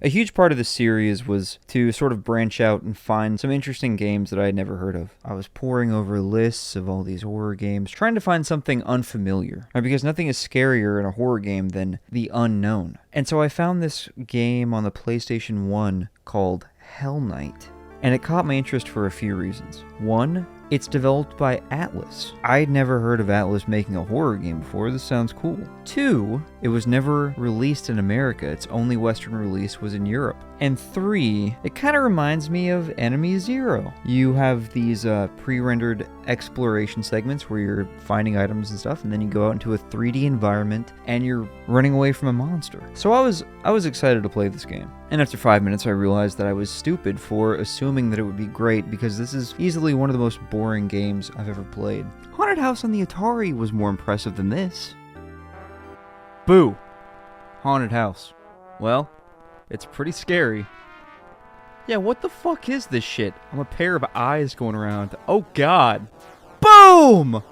A huge part of the series was to sort of branch out and find some interesting games that I had never heard of. I was poring over lists of all these horror games, trying to find something unfamiliar, right? Because nothing is scarier in a horror game than the unknown. And so I found this game on the PlayStation 1 called Hellnight. And it caught my interest for a few reasons. One, it's developed by Atlas. I'd never heard of Atlas making a horror game before. This sounds cool. Two, it was never released in America. Its only Western release was in Europe. And three, it kind of reminds me of Enemy Zero. You have these pre-rendered exploration segments where you're finding items and stuff, and then you go out into a 3D environment and you're running away from a monster. So I was excited to play this game. And after 5 minutes, I realized that I was stupid for assuming that it would be great, because this is easily one of the most boring games I've ever played. Haunted House on the Atari was more impressive than this. Boo! Haunted House. Well, it's pretty scary. Yeah, what the fuck is this shit? I'm a pair of eyes going around. Oh god! Boom!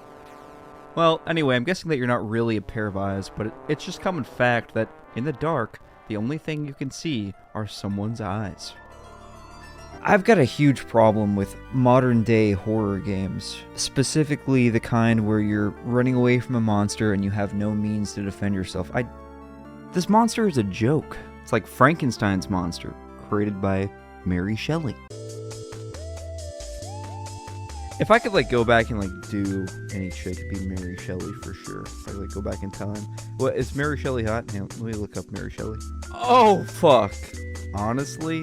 Well, anyway, I'm guessing that you're not really a pair of eyes, but it's just common fact that in the dark, the only thing you can see are someone's eyes. I've got a huge problem with modern-day horror games, specifically the kind where you're running away from a monster and you have no means to defend yourself. This monster is a joke. It's like Frankenstein's monster, created by Mary Shelley. If I could, go back and, do any chick, it'd be Mary Shelley for sure. If I, go back in time. What, is Mary Shelley hot? Hang on, let me look up Mary Shelley. Oh, fuck. Honestly?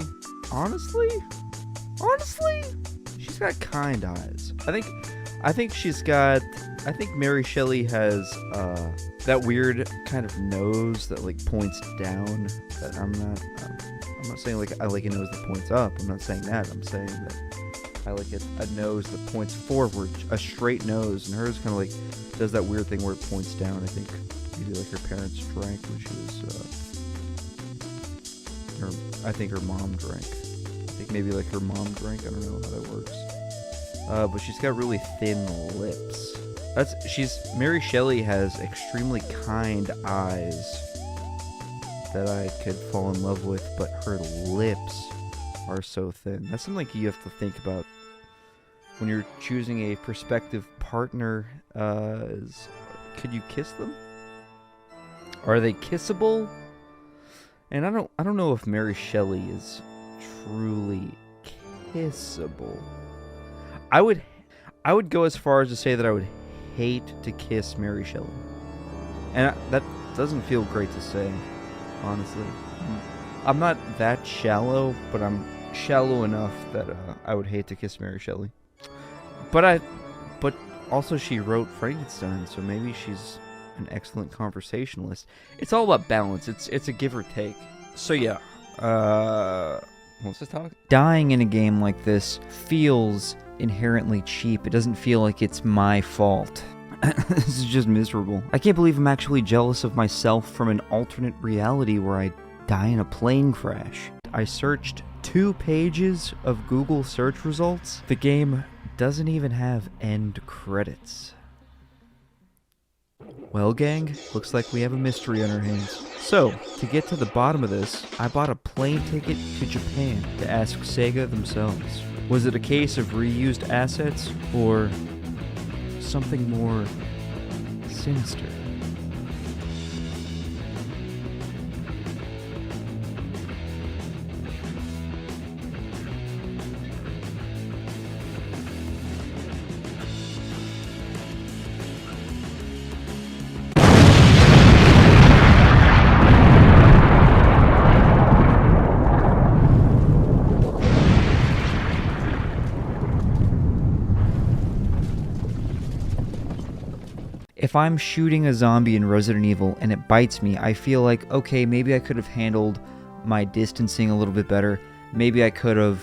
She's got kind eyes. I think Mary Shelley has, that weird kind of nose that, points down. That I'm not saying, I like a nose that points up. I'm not saying that. I'm saying that I like a nose that points forward, a straight nose, and hers kind of does that weird thing where it points down. I think maybe her parents drank when she was, I think her mom drank. I think maybe her mom drank. I don't know how that works. But she's got really thin lips. Mary Shelley has extremely kind eyes that I could fall in love with, but her lips are so thin. That's something you have to think about when you're choosing a prospective partner. Could you kiss them? Are they kissable? And I don't know if Mary Shelley is truly kissable. I would go as far as to say that I would hate to kiss Mary Shelley. And that doesn't feel great to say, honestly. I'm not that shallow, but I'm shallow enough that I would hate to kiss Mary Shelley. But also she wrote Frankenstein, so maybe she's an excellent conversationalist. It's all about balance. It's a give or take. So yeah, let's just talk. Dying in a game like this feels inherently cheap. It doesn't feel like it's my fault. This is just miserable. I can't believe I'm actually jealous of myself from an alternate reality where I die in a plane crash. I searched 2 pages of Google search results. The game doesn't even have end credits. Well, gang, looks like we have a mystery on our hands. So, to get to the bottom of this, I bought a plane ticket to Japan to ask Sega themselves. Was it a case of reused assets, or something more sinister? If I'm shooting a zombie in Resident Evil and it bites me, I feel like, okay, maybe I could have handled my distancing a little bit better. Maybe I could have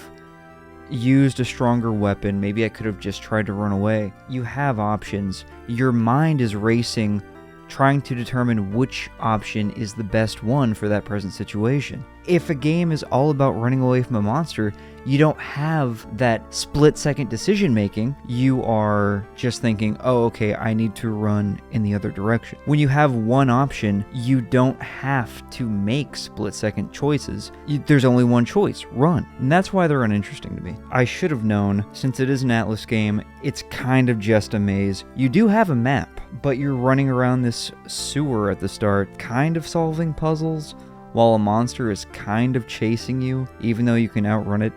used a stronger weapon. Maybe I could have just tried to run away. You have options. Your mind is racing, trying to determine which option is the best one for that present situation. if a game is all about running away from a monster, you don't have that split-second decision-making. You are just thinking, oh, okay, I need to run in the other direction. When you have one option, you don't have to make split-second choices. There's only one choice, run. And that's why they're uninteresting to me. I should have known, since it is an Atlas game, it's kind of just a maze. You do have a map, but you're running around this sewer at the start, kind of solving puzzles, while a monster is kind of chasing you, even though you can outrun it.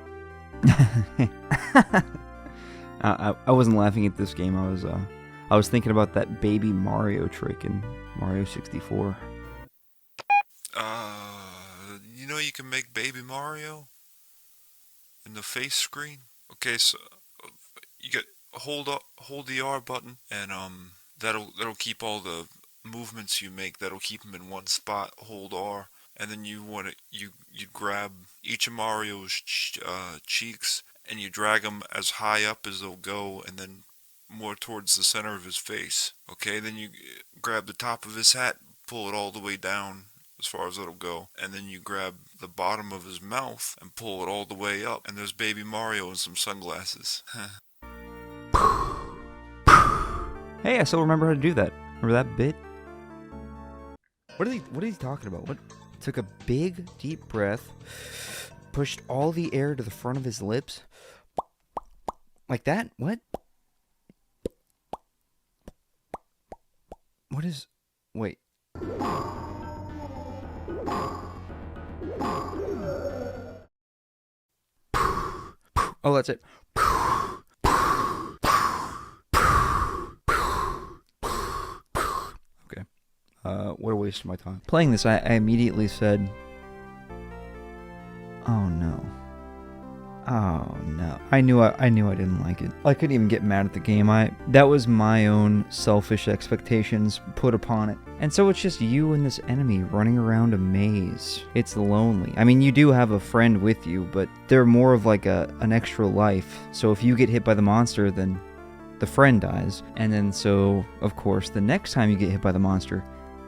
I wasn't laughing at this game. I was thinking about that Baby Mario trick in Mario 64. You know you can make Baby Mario in the face screen. Okay, so you get hold the R button, and that'll keep all the movements you make. That'll keep them in one spot. Hold R. And then you grab each of Mario's cheeks and you drag them as high up as they'll go, and then more towards the center of his face. Okay, then you grab the top of his hat, pull it all the way down as far as it'll go, and then you grab the bottom of his mouth and pull it all the way up, and there's Baby Mario in some sunglasses. Hey, I still remember how to do that. Remember that bit? What are you talking about? What? Took a big, deep breath, pushed all the air to the front of his lips. Like that? What? What is... Wait. Oh, that's it. Okay. What a waste of my time. Playing this, I immediately said, oh no. Oh no. I knew I didn't like it. I couldn't even get mad at the game. That was my own selfish expectations put upon it. And so it's just you and this enemy running around a maze. It's lonely. I mean, you do have a friend with you, but they're more of like an extra life. So if you get hit by the monster, then the friend dies. And then so, of course, the next time you get hit by the monster,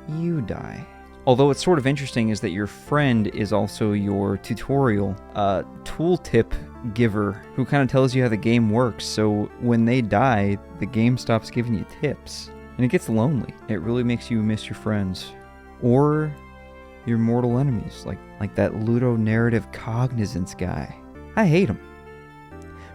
you die. Although what's sort of interesting is that your friend is also your tutorial tooltip giver who kind of tells you how the game works. So when they die, the game stops giving you tips. And it gets lonely. It really makes you miss your friends. Or your mortal enemies, like that ludonarrative cognizance guy. I hate him.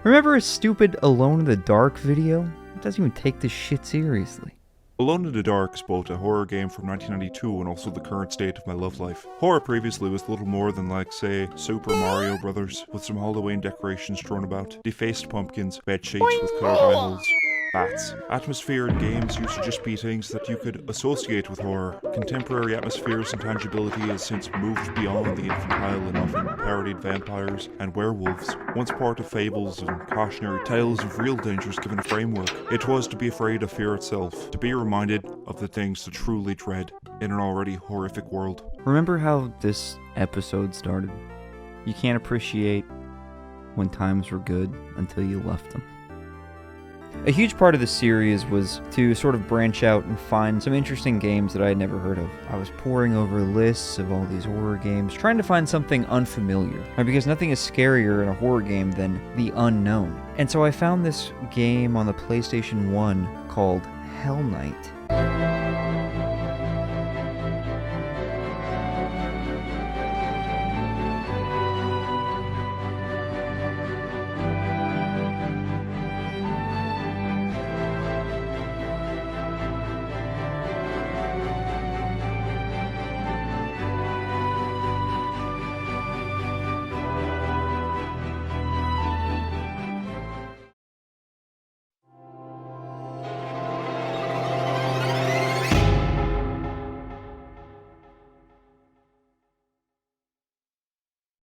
Remember his stupid Alone in the Dark video? It doesn't even take this shit seriously. Alone in the Dark is both a horror game from 1992 and also the current state of my love life. Horror previously was little more than like, say, Super Mario Brothers, with some Halloween decorations strewn about, defaced pumpkins, bed sheets with coloured eye holes, bats. Atmosphere in games used to just be things that you could associate with horror. Contemporary atmospheres and tangibility has since moved beyond the infantile and often parodied vampires and werewolves, once part of fables and cautionary tales of real dangers given a framework. It was to be afraid of fear itself, to be reminded of the things to truly dread in an already horrific world. Remember how this episode started? You can't appreciate when times were good until you left them. A huge part of the series was to sort of branch out and find some interesting games that I had never heard of. I was poring over lists of all these horror games, trying to find something unfamiliar, because nothing is scarier in a horror game than the unknown. And so I found this game on the PlayStation 1 called Hellnight.